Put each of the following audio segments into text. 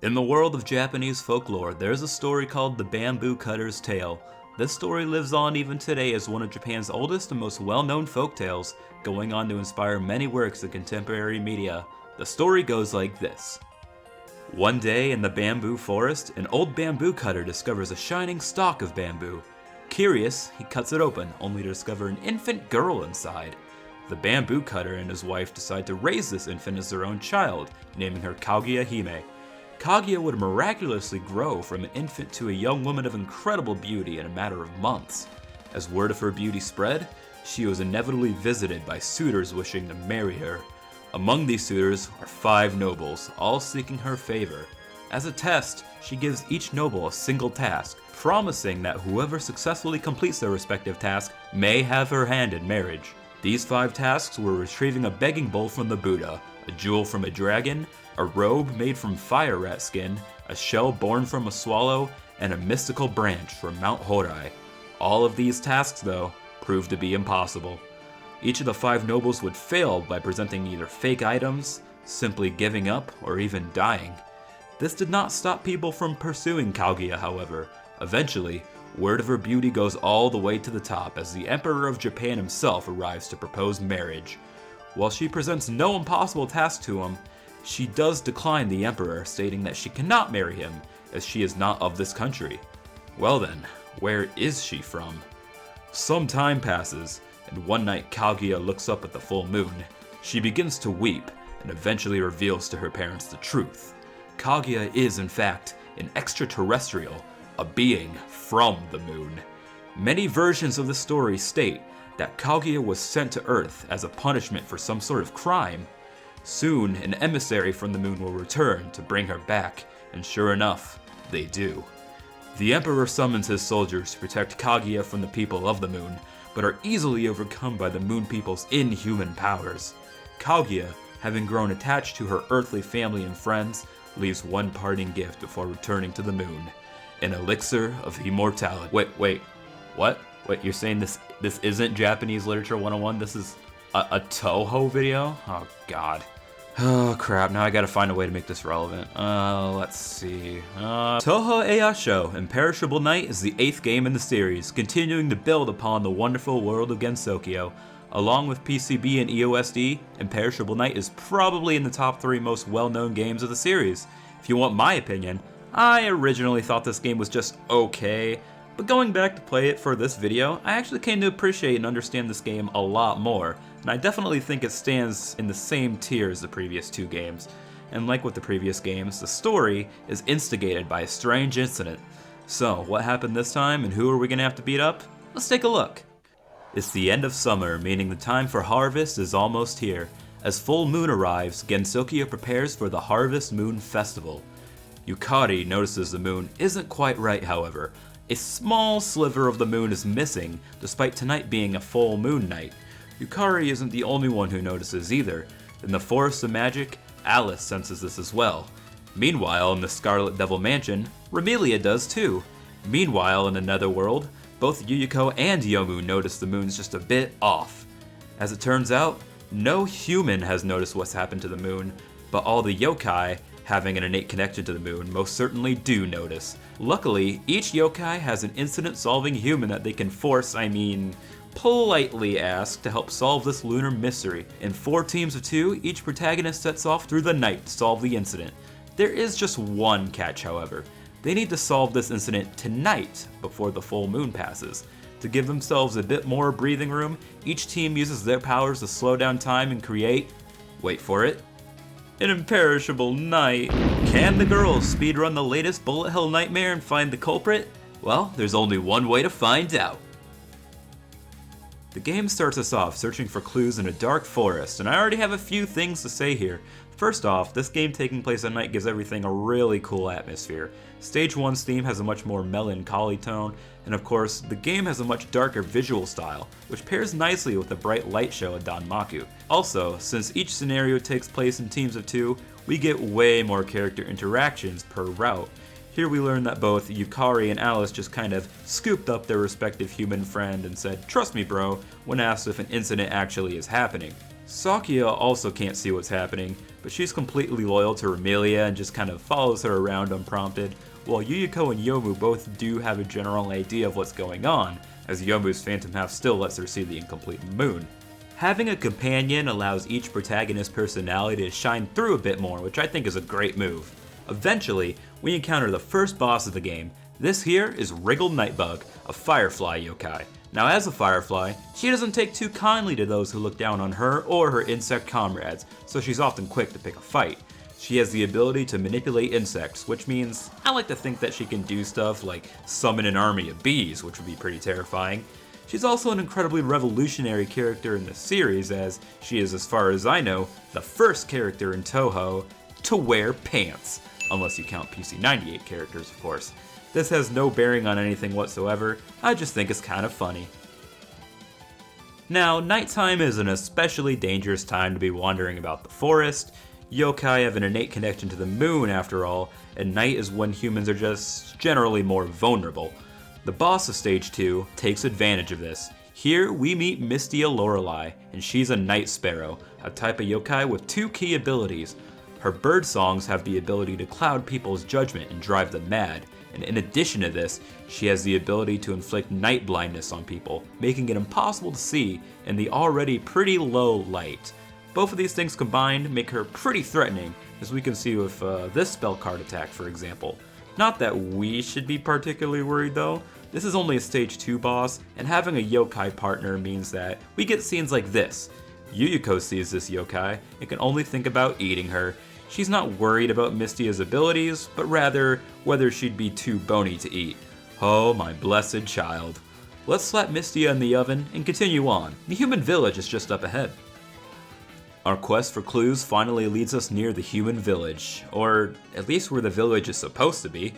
In the world of Japanese folklore, there's a story called The Bamboo Cutter's Tale. This story lives on even today as one of Japan's oldest and most well-known folktales, going on to inspire many works in contemporary media. The story goes like this. One day in the bamboo forest, an old bamboo cutter discovers a shining stalk of bamboo. Curious, he cuts it open, only to discover an infant girl inside. The bamboo cutter and his wife decide to raise this infant as their own child, naming her Kaguya Hime. Kaguya would miraculously grow from an infant to a young woman of incredible beauty in a matter of months. As word of her beauty spread, she was inevitably visited by suitors wishing to marry her. Among these suitors are 5 nobles, all seeking her favor. As a test, she gives each noble a single task, promising that whoever successfully completes their respective task may have her hand in marriage. These 5 tasks were retrieving a begging bowl from the Buddha, a jewel from a dragon, a robe made from fire rat skin, a shell born from a swallow, and a mystical branch from Mount Horai. All of these tasks, though, proved to be impossible. Each of the 5 nobles would fail by presenting either fake items, simply giving up, or even dying. This did not stop people from pursuing Kaguya, however. Eventually, word of her beauty goes all the way to the top as the Emperor of Japan himself arrives to propose marriage. While she presents no impossible task to him, she does decline the Emperor, stating that she cannot marry him as she is not of this country. Well then, where is she from? Some time passes, and one night Kaguya looks up at the full moon. She begins to weep, and eventually reveals to her parents the truth. Kaguya is, in fact, an extraterrestrial, a being from the moon. Many versions of the story state that Kaguya was sent to Earth as a punishment for some sort of crime. Soon, an emissary from the moon will return to bring her back, and sure enough, they do. The Emperor summons his soldiers to protect Kaguya from the people of the moon, but are easily overcome by the moon people's inhuman powers. Kaguya, having grown attached to her earthly family and friends, leaves one parting gift before returning to the moon: an elixir of immortality. Wait, what? Wait, you're saying this isn't Japanese Literature 101? This is a Touhou video? Oh god. Oh crap, now I gotta find a way to make this relevant. Let's see. Touhou Explained, Imperishable Night is the 8th game in the series, continuing to build upon the wonderful world of Gensokyo. Along with PCB and EOSD, Imperishable Night is probably in the top 3 most well-known games of the series. If you want my opinion, I originally thought this game was just okay, but going back to play it for this video, I actually came to appreciate and understand this game a lot more, and I definitely think it stands in the same tier as the previous 2 games. And like with the previous games, the story is instigated by a strange incident. So, what happened this time, and who are we gonna have to beat up? Let's take a look. It's the end of summer, meaning the time for harvest is almost here. As full moon arrives, Gensokyo prepares for the Harvest Moon Festival. Yukari notices the moon isn't quite right, however. A small sliver of the moon is missing, despite tonight being a full moon night. Yukari isn't the only one who notices either. In the Forest of Magic, Alice senses this as well. Meanwhile, in the Scarlet Devil Mansion, Remelia does too. Meanwhile, in the Netherworld, both Yuyuko and Yomu notice the moon's just a bit off. As it turns out, no human has noticed what's happened to the moon, but all the yokai, having an innate connection to the moon, most certainly do notice. Luckily, each yokai has an incident-solving human that they can politely ask to help solve this lunar mystery. In 4 teams of 2, each protagonist sets off through the night to solve the incident. There is just one catch, however. They need to solve this incident tonight before the full moon passes. To give themselves a bit more breathing room, each team uses their powers to slow down time and create, wait for it, an imperishable night. Can the girls speedrun the latest Bullet Hell nightmare and find the culprit? Well, there's only one way to find out. The game starts us off searching for clues in a dark forest, and I already have a few things to say here. First off, this game taking place at night gives everything a really cool atmosphere. Stage 1's theme has a much more melancholy tone, and of course, the game has a much darker visual style, which pairs nicely with the bright light show at Danmaku. Also, since each scenario takes place in teams of 2, we get way more character interactions per route. Here we learn that both Yukari and Alice just kind of scooped up their respective human friend and said, "Trust me bro," when asked if an incident actually is happening. Sakya also can't see what's happening, but she's completely loyal to Ramelia and just kind of follows her around unprompted, while Yuyuko and Yomu both do have a general idea of what's going on, as Yomu's phantom half still lets her see the incomplete moon. Having a companion allows each protagonist's personality to shine through a bit more, which I think is a great move. Eventually, we encounter the first boss of the game. This here is Wriggled Nightbug, a firefly yokai. Now as a firefly, she doesn't take too kindly to those who look down on her or her insect comrades, so she's often quick to pick a fight. She has the ability to manipulate insects, which means I like to think that she can do stuff like summon an army of bees, which would be pretty terrifying. She's also an incredibly revolutionary character in the series, as she is, as far as I know, the first character in Touhou to wear pants, unless you count PC98 characters, of course. This has no bearing on anything whatsoever, I just think it's kind of funny. Now, nighttime is an especially dangerous time to be wandering about the forest. Yokai have an innate connection to the moon after all, and night is when humans are just generally more vulnerable. The boss of Stage 2 takes advantage of this. Here we meet Mystia Lorelei, and she's a night sparrow, a type of yokai with two key abilities. Her bird songs have the ability to cloud people's judgment and drive them mad, and in addition to this, she has the ability to inflict night blindness on people, making it impossible to see in the already pretty low light. Both of these things combined make her pretty threatening, as we can see with this spell card attack, for example. Not that we should be particularly worried though. This is only a Stage 2 boss, and having a yokai partner means that we get scenes like this. Yuyuko sees this yokai and can only think about eating her. She's not worried about Mystia's abilities, but rather whether she'd be too bony to eat. Oh, my blessed child. Let's slap Mystia in the oven and continue on. The human village is just up ahead. Our quest for clues finally leads us near the human village, or at least where the village is supposed to be.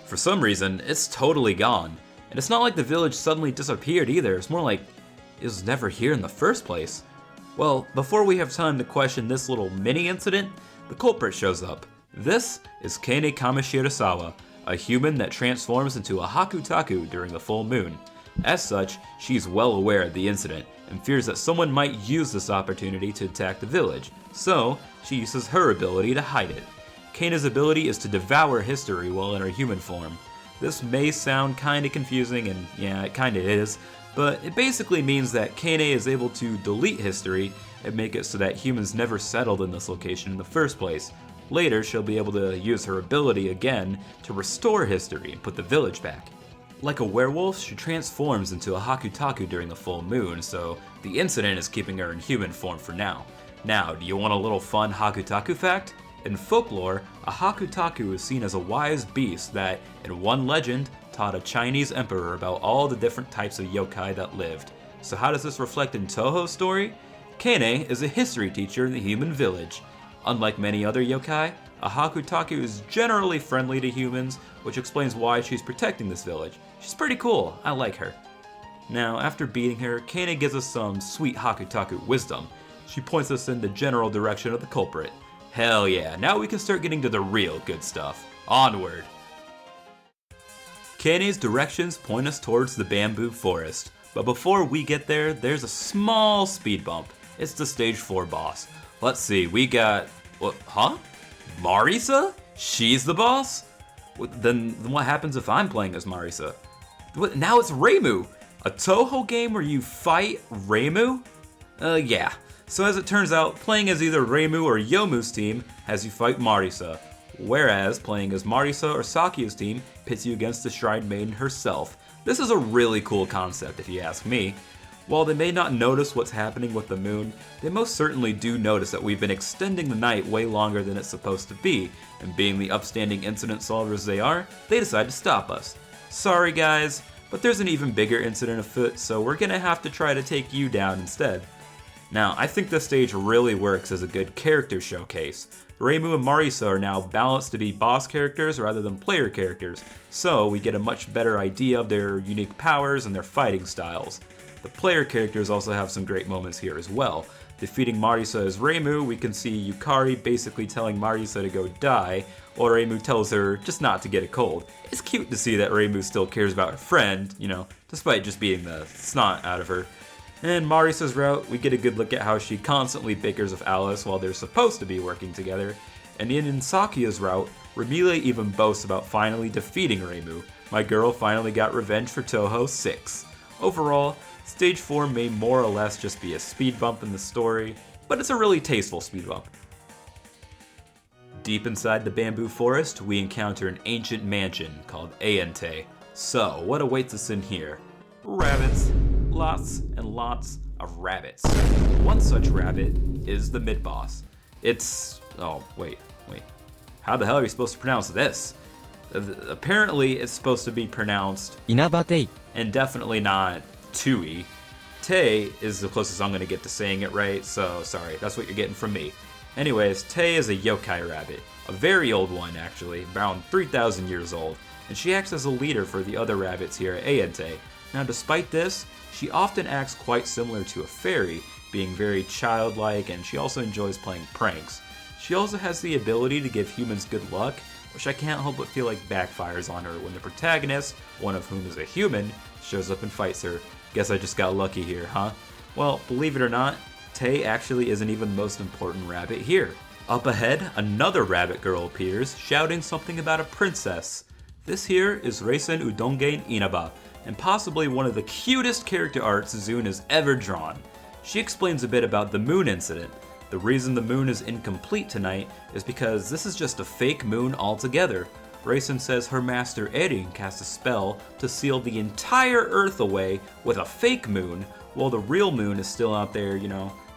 For some reason, it's totally gone. And it's not like the village suddenly disappeared either, it's more like it was never here in the first place. Well, before we have time to question this little mini incident, the culprit shows up. This is Kane Kamishirasawa, a human that transforms into a Hakutaku during the full moon. As such, she's well aware of the incident and fears that someone might use this opportunity to attack the village, so she uses her ability to hide it. Kane's ability is to devour history while in her human form. This may sound kinda confusing, and yeah, it kinda is, but it basically means that Kane is able to delete history and make it so that humans never settled in this location in the first place. Later, she'll be able to use her ability again to restore history and put the village back. Like a werewolf, she transforms into a Hakutaku during the full moon, so the incident is keeping her in human form for now. Now, do you want a little fun Hakutaku fact? In folklore, a Hakutaku is seen as a wise beast that, in one legend, taught a Chinese emperor about all the different types of yokai that lived. So how does this reflect in Touhou's story? Kane is a history teacher in the human village. Unlike many other yokai, a Hakutaku is generally friendly to humans, which explains why she's protecting this village. She's pretty cool, I like her. Now, after beating her, Kane gives us some sweet Hakutaku wisdom. She points us in the general direction of the culprit. Hell yeah, now we can start getting to the real good stuff. Onward! Kane's directions point us towards the bamboo forest, but before we get there, there's a small speed bump. It's the Stage 4 boss. Let's see, we got... what, huh? Marisa? She's the boss? Then what happens if I'm playing as Marisa? Now it's Reimu! A Touhou game where you fight Reimu? Yeah. So as it turns out, playing as either Reimu or Yomu's team has you fight Marisa, whereas playing as Marisa or Sakya's team pits you against the Shrine Maiden herself. This is a really cool concept if you ask me. While they may not notice what's happening with the moon, they most certainly do notice that we've been extending the night way longer than it's supposed to be, and being the upstanding incident solvers they are, they decide to stop us. Sorry guys, but there's an even bigger incident afoot, so we're gonna have to try to take you down instead. Now, I think this stage really works as a good character showcase. Reimu and Marisa are now balanced to be boss characters rather than player characters, so we get a much better idea of their unique powers and their fighting styles. The player characters also have some great moments here as well. Defeating Marisa as Reimu, we can see Yukari basically telling Marisa to go die, while Reimu tells her just not to get a cold. It's cute to see that Reimu still cares about her friend, despite just beating the snot out of her. In Marisa's route, we get a good look at how she constantly bickers with Alice while they're supposed to be working together. And in Insakya's route, Remile even boasts about finally defeating Reimu. My girl finally got revenge for Touhou 6. Overall, Stage 4 may more or less just be a speed bump in the story, but it's a really tasteful speed bump. Deep inside the bamboo forest, we encounter an ancient mansion called Ayente. So, what awaits us in here? Rabbits. Lots and lots of rabbits. One such rabbit is the mid-boss. It's... oh, wait. How the hell are you supposed to pronounce this? Apparently, it's supposed to be pronounced Inabate. and definitely not Tui. Te is the closest I'm going to get to saying it right, so sorry, that's what you're getting from me. Anyways, Te is a yokai rabbit, a very old one actually, around 3,000 years old, and she acts as a leader for the other rabbits here at Ayente. Now despite this, she often acts quite similar to a fairy, being very childlike, and she also enjoys playing pranks. She also has the ability to give humans good luck, which I can't help but feel like backfires on her when the protagonist, one of whom is a human, shows up and fights her. Guess I just got lucky here, huh? Well, believe it or not, Te actually isn't even the most important rabbit here. Up ahead, another rabbit girl appears, shouting something about a princess. This here is Reisen Udongen Inaba, and possibly one of the cutest character arts Zune has ever drawn. She explains a bit about the moon incident. The reason the moon is incomplete tonight is because this is just a fake moon altogether. Reisen says her master Erin cast a spell to seal the entire Earth away with a fake moon, while the real moon is still out there,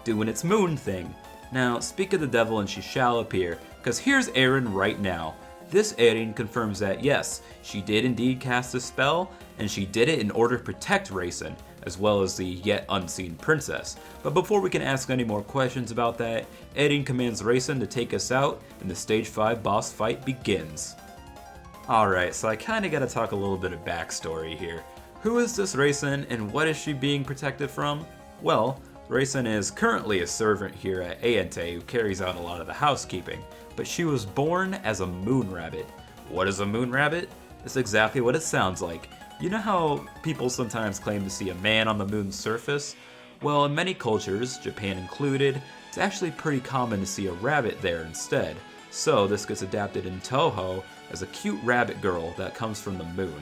doing its moon thing. Now, speak of the devil and she shall appear, because here's Erin right now. This Erin confirms that yes, she did indeed cast a spell, and she did it in order to protect Reisen, as well as the yet unseen princess. But before we can ask any more questions about that, Erin commands Reisen to take us out, and the Stage 5 boss fight begins. Alright, so I kinda gotta talk a little bit of backstory here. Who is this Reisen, and what is she being protected from? Well, Reisen is currently a servant here at Ayente who carries out a lot of the housekeeping, but she was born as a moon rabbit. What is a moon rabbit? It's exactly what it sounds like. You know how people sometimes claim to see a man on the moon's surface? Well, in many cultures, Japan included, it's actually pretty common to see a rabbit there instead. So this gets adapted in Touhou as a cute rabbit girl that comes from the moon.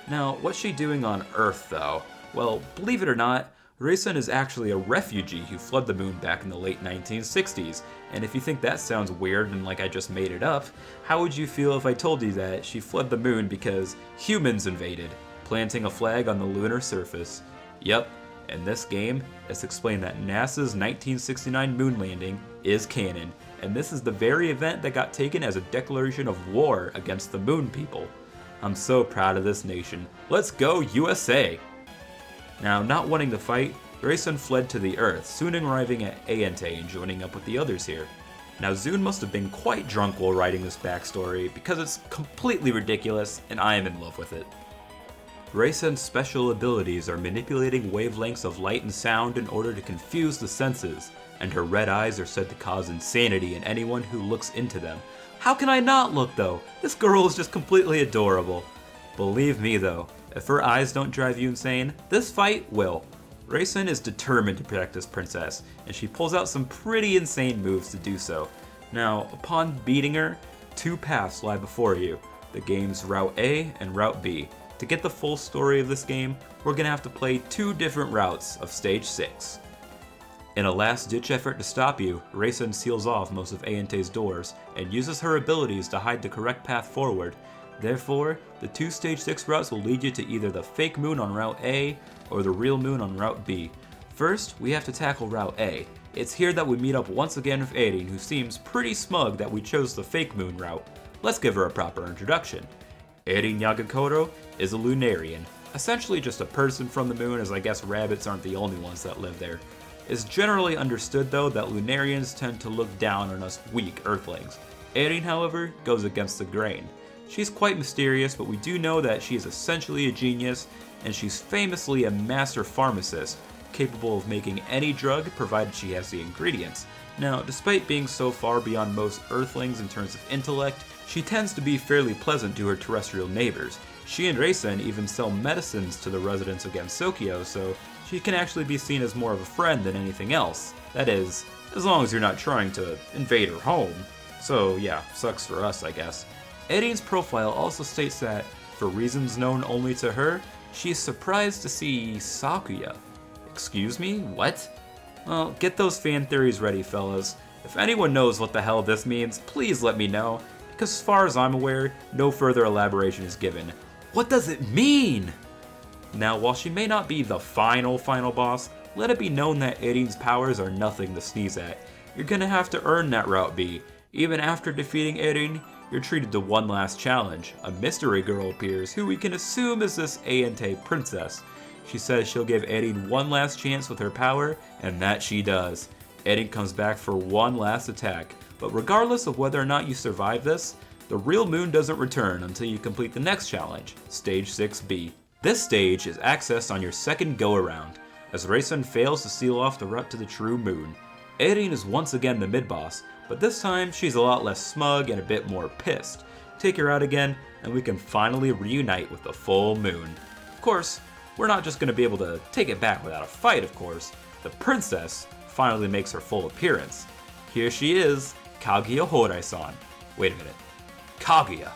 Now, what's she doing on Earth though? Well, believe it or not, Reisen is actually a refugee who fled the moon back in the late 1960s, and if you think that sounds weird and like I just made it up, how would you feel if I told you that she fled the moon because humans invaded, planting a flag on the lunar surface? Yep, in this game, it's explained that NASA's 1969 moon landing is canon, and this is the very event that got taken as a declaration of war against the moon people. I'm so proud of this nation. Let's go USA! Now, not wanting to fight, Reisen fled to the Earth, soon arriving at Ayente and joining up with the others here. Now, Zune must have been quite drunk while writing this backstory, because it's completely ridiculous, and I am in love with it. Reisen's special abilities are manipulating wavelengths of light and sound in order to confuse the senses, and her red eyes are said to cause insanity in anyone who looks into them. How can I not look though? This girl is just completely adorable. Believe me though, if her eyes don't drive you insane, this fight will. Reisen is determined to protect this princess, and she pulls out some pretty insane moves to do so. Now, upon beating her, two paths lie before you, the game's Route A and Route B. To get the full story of this game, we're gonna have to play two different routes of Stage 6. In a last-ditch effort to stop you, Reisen seals off most of Ayente's doors, and uses her abilities to hide the correct path forward. Therefore, the two Stage 6 routes will lead you to either the fake moon on Route A, or the real moon on Route B. First, we have to tackle Route A. It's here that we meet up once again with Erin, who seems pretty smug that we chose the fake moon route. Let's give her a proper introduction. Erin Yagakoro is a Lunarian, essentially just a person from the moon, as I guess rabbits aren't the only ones that live there. It's generally understood though that Lunarians tend to look down on us weak Earthlings. Erin, however, goes against the grain. She's quite mysterious, but we do know that she is essentially a genius, and she's famously a master pharmacist, capable of making any drug provided she has the ingredients. Now, despite being so far beyond most Earthlings in terms of intellect, she tends to be fairly pleasant to her terrestrial neighbors. She and Reisen even sell medicines to the residents of Gensokyo, so she can actually be seen as more of a friend than anything else. That is, as long as you're not trying to invade her home. So yeah, sucks for us, I guess. Erin's profile also states that, for reasons known only to her, she's surprised to see Sakuya. Excuse me? What? Well, get those fan theories ready, fellas. If anyone knows what the hell this means, please let me know, because as far as I'm aware, no further elaboration is given. What does it mean? Now, while she may not be the final boss, let it be known that Erin's powers are nothing to sneeze at. You're gonna have to earn that Route B. Even after defeating Erin, you're treated to one last challenge. A mystery girl appears, who we can assume is this Aente princess. She says she'll give Erin one last chance with her power, and that she does. Erin comes back for one last attack, but regardless of whether or not you survive this, the real moon doesn't return until you complete the next challenge, Stage 6B. This stage is accessed on your second go-around, as Reisen fails to seal off the route to the true moon. Erin is once again the mid-boss, but this time she's a lot less smug and a bit more pissed. Take her out again, and we can finally reunite with the full moon. Of course, we're not just going to be able to take it back without a fight, of course. The princess finally makes her full appearance. Here she is, Kaguya Horai-san. Wait a minute. Kaguya.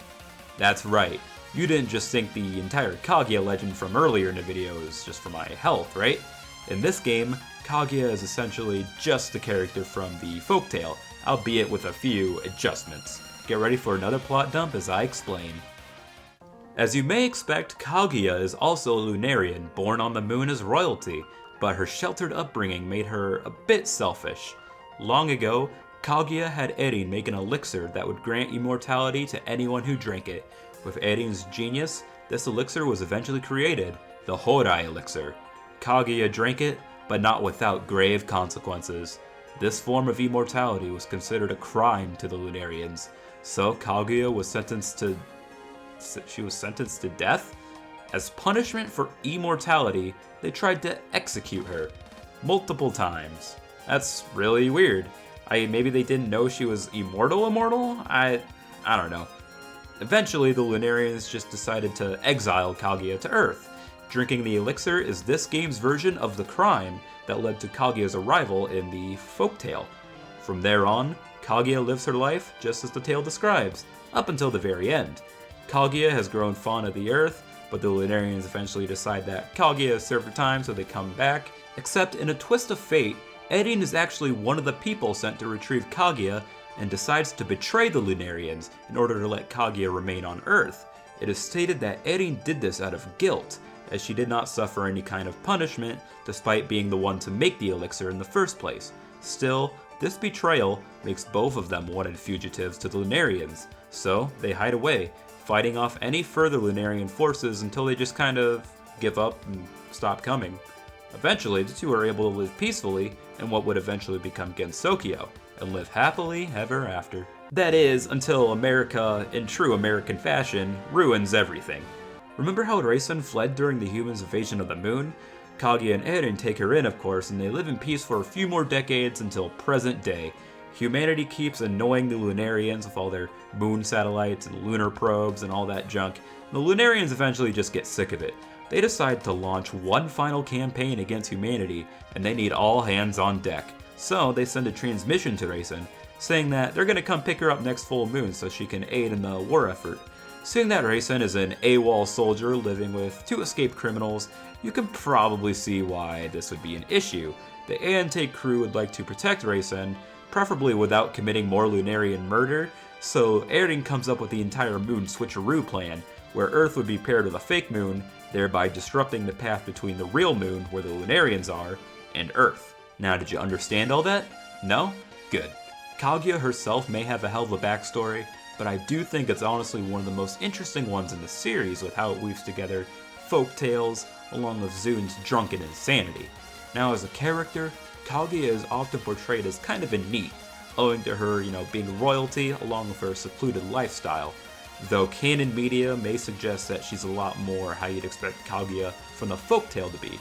That's right. You didn't just think the entire Kaguya legend from earlier in the video is just for my health, right? In this game, Kaguya is essentially just the character from the folktale, albeit with a few adjustments. Get ready for another plot dump as I explain. As you may expect, Kaguya is also a Lunarian, born on the moon as royalty, but her sheltered upbringing made her a bit selfish. Long ago, Kaguya had Erin make an elixir that would grant immortality to anyone who drank it. With Erin's genius, this elixir was eventually created, the Horai elixir. Kaguya drank it, but not without grave consequences. This form of immortality was considered a crime to the Lunarians, so Kaguya was sentenced to death? As punishment for immortality, they tried to execute her multiple times. That's really weird. Maybe they didn't know she was immortal? I don't know. Eventually, the Lunarians just decided to exile Kaguya to Earth. Drinking the elixir is this game's version of the crime that led to Kaguya's arrival in the folktale. From there on, Kaguya lives her life just as the tale describes, up until the very end. Kaguya has grown fond of the Earth, but the Lunarians eventually decide that Kaguya has served her time, so they come back. Except in a twist of fate, Erin is actually one of the people sent to retrieve Kaguya and decides to betray the Lunarians in order to let Kaguya remain on Earth. It is stated that Erin did this out of guilt, as she did not suffer any kind of punishment despite being the one to make the elixir in the first place. Still, this betrayal makes both of them wanted fugitives to the Lunarians, so they hide away, fighting off any further Lunarian forces until they just kind of give up and stop coming. Eventually, the two are able to live peacefully in what would eventually become Gensokyo, and live happily ever after. That is, until America, in true American fashion, ruins everything. Remember how Reisen fled during the humans' invasion of the moon? Kaguya and Erin take her in, of course, and they live in peace for a few more decades until present day. Humanity keeps annoying the Lunarians with all their moon satellites and lunar probes and all that junk. The Lunarians eventually just get sick of it. They decide to launch one final campaign against humanity, and they need all hands on deck. So they send a transmission to Reisen, saying that they're gonna come pick her up next full moon so she can aid in the war effort. Seeing that Reisen is an AWOL soldier living with two escaped criminals, you can probably see why this would be an issue. The Aente crew would like to protect Reisen, preferably without committing more Lunarian murder, so Erin comes up with the entire moon switcheroo plan, where Earth would be paired with a fake moon, thereby disrupting the path between the real moon, where the Lunarians are, and Earth. Now, did you understand all that? No? Good. Kaguya herself may have a hell of a backstory, but I do think it's honestly one of the most interesting ones in the series with how it weaves together folk tales along with Zun's drunken insanity. Now, as a character, Kaguya is often portrayed as kind of a neat, owing to her, being royalty along with her secluded lifestyle, though canon media may suggest that she's a lot more how you'd expect Kaguya from the folktale to be,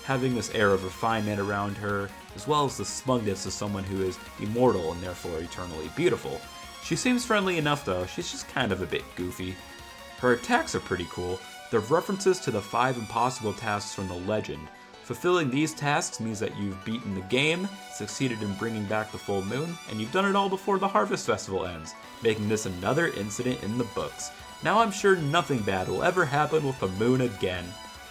having this air of refinement around her, as well as the smugness of someone who is immortal and therefore eternally beautiful. She seems friendly enough though, she's just kind of a bit goofy. Her attacks are pretty cool. They're references to the 5 impossible tasks from the legend. Fulfilling these tasks means that you've beaten the game, succeeded in bringing back the full moon, and you've done it all before the Harvest Festival ends, making this another incident in the books. Now I'm sure nothing bad will ever happen with the moon again.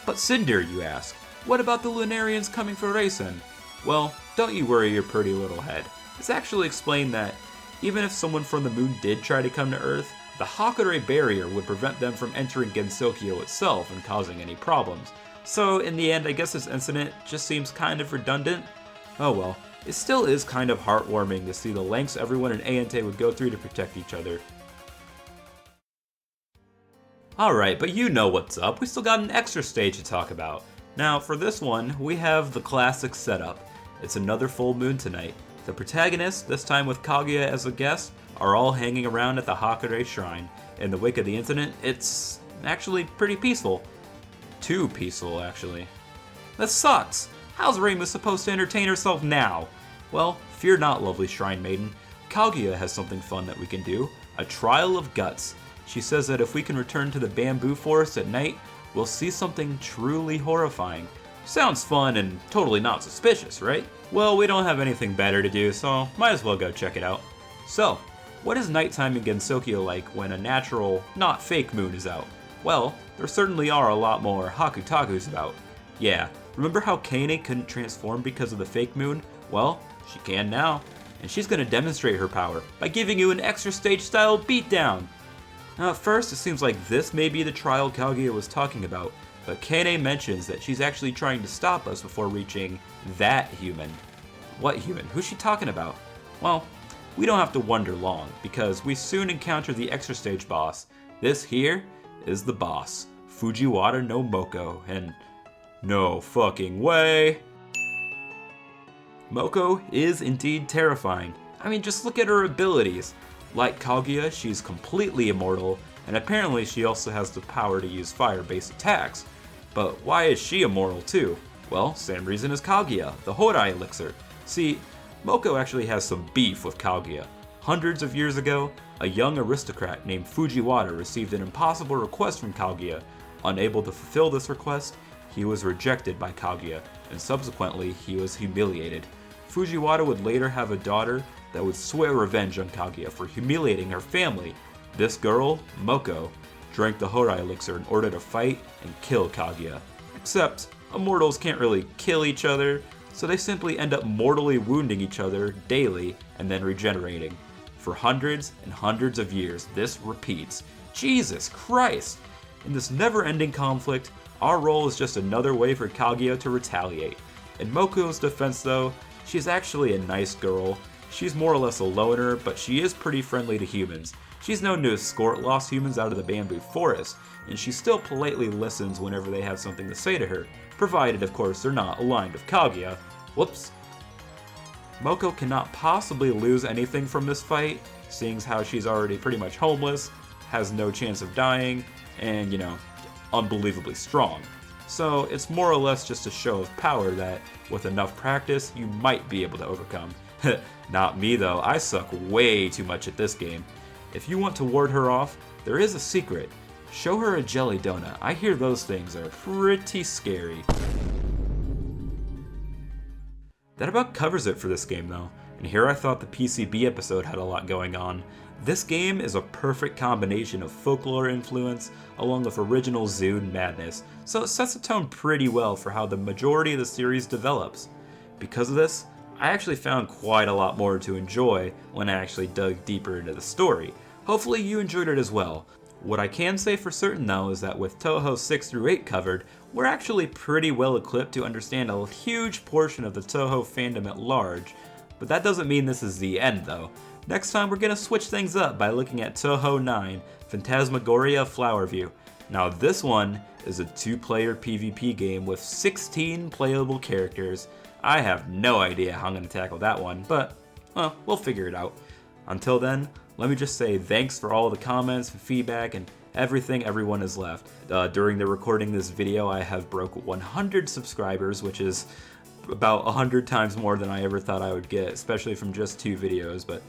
But Cinder, you ask, what about the Lunarians coming for Raisin? Well, don't you worry your pretty little head. It's actually explained that even if someone from the moon did try to come to Earth, the Hakurei barrier would prevent them from entering Gensokyo itself and causing any problems. So in the end, I guess this incident just seems kind of redundant. Oh well, it still is kind of heartwarming to see the lengths everyone in Ayante would go through to protect each other. Alright, but you know what's up, we still got an extra stage to talk about. Now for this one, we have the classic setup. It's another full moon tonight. The protagonists, this time with Kaguya as a guest, are all hanging around at the Hakurei Shrine. In the wake of the incident, it's actually pretty peaceful. Too peaceful, actually. This sucks! How's Reimu supposed to entertain herself now? Well, fear not, lovely Shrine Maiden. Kaguya has something fun that we can do. A trial of guts. She says that if we can return to the bamboo forest at night, we'll see something truly horrifying. Sounds fun and totally not suspicious, right? Well, we don't have anything better to do, so might as well go check it out. So, what is nighttime in Gensokyo like when a natural, not fake moon is out? Well, there certainly are a lot more Hakutakus about. Yeah, remember how Kane couldn't transform because of the fake moon? Well, she can now, and she's gonna demonstrate her power by giving you an extra stage style beatdown. Now at first it seems like this may be the trial Kaguya was talking about, but Kane mentions that she's actually trying to stop us before reaching that human. What human? Who's she talking about? Well, we don't have to wonder long, because we soon encounter the extra stage boss. This here is the boss, Fujiwara no Moko, and no fucking way! Moko is indeed terrifying. I mean, just look at her abilities. Like Kaguya, she's completely immortal, and apparently she also has the power to use fire-based attacks. But why is she immortal too? Well, same reason as Kaguya, the awry elixir. See, Moko actually has some beef with Kaguya. Hundreds of years ago, a young aristocrat named Fujiwara received an impossible request from Kaguya. Unable to fulfill this request, he was rejected by Kaguya, and subsequently he was humiliated. Fujiwara would later have a daughter that would swear revenge on Kaguya for humiliating her family. This girl, Moko, drank the awry elixir in order to fight and kill Kaguya. Except, immortals can't really kill each other, so they simply end up mortally wounding each other daily and then regenerating. For hundreds and hundreds of years, this repeats. Jesus Christ! In this never-ending conflict, our role is just another way for Kaguya to retaliate. In Moko's defense though, she's actually a nice girl. She's more or less a loner, but she is pretty friendly to humans. She's known to escort lost humans out of the bamboo forest, and she still politely listens whenever they have something to say to her, provided of course they're not aligned with Kaguya. Whoops. Moko cannot possibly lose anything from this fight, seeing how she's already pretty much homeless, has no chance of dying, and, you know, unbelievably strong. So it's more or less just a show of power that, with enough practice, you might be able to overcome. Not me though, I suck way too much at this game. If you want to ward her off, there is a secret. Show her a jelly donut. I hear those things are pretty scary. That about covers it for this game though, and here I thought the PCB episode had a lot going on. This game is a perfect combination of folklore influence along with original Zune madness, so it sets the tone pretty well for how the majority of the series develops. Because of this, I actually found quite a lot more to enjoy when I actually dug deeper into the story. Hopefully you enjoyed it as well. What I can say for certain though is that with Touhou 6 through 8 covered, we're actually pretty well equipped to understand a huge portion of the Touhou fandom at large. But that doesn't mean this is the end though. Next time we're gonna switch things up by looking at Touhou 9, Phantasmagoria Flower View. Now this one is a 2-player PvP game with 16 playable characters. I have no idea how I'm gonna tackle that one, but well, we'll figure it out. Until then, let me just say thanks for all the comments and feedback and everything everyone has left. During the recording this video, I have broke 100 subscribers, which is about 100 times more than I ever thought I would get, especially from just 2 videos, but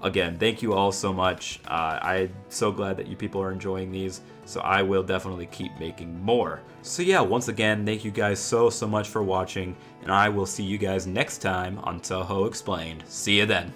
Again, thank you all so much. I'm so glad that you people are enjoying these, so I will definitely keep making more. So yeah, once again, thank you guys so much for watching, and I will see you guys next time on Touhou Explained. See you then.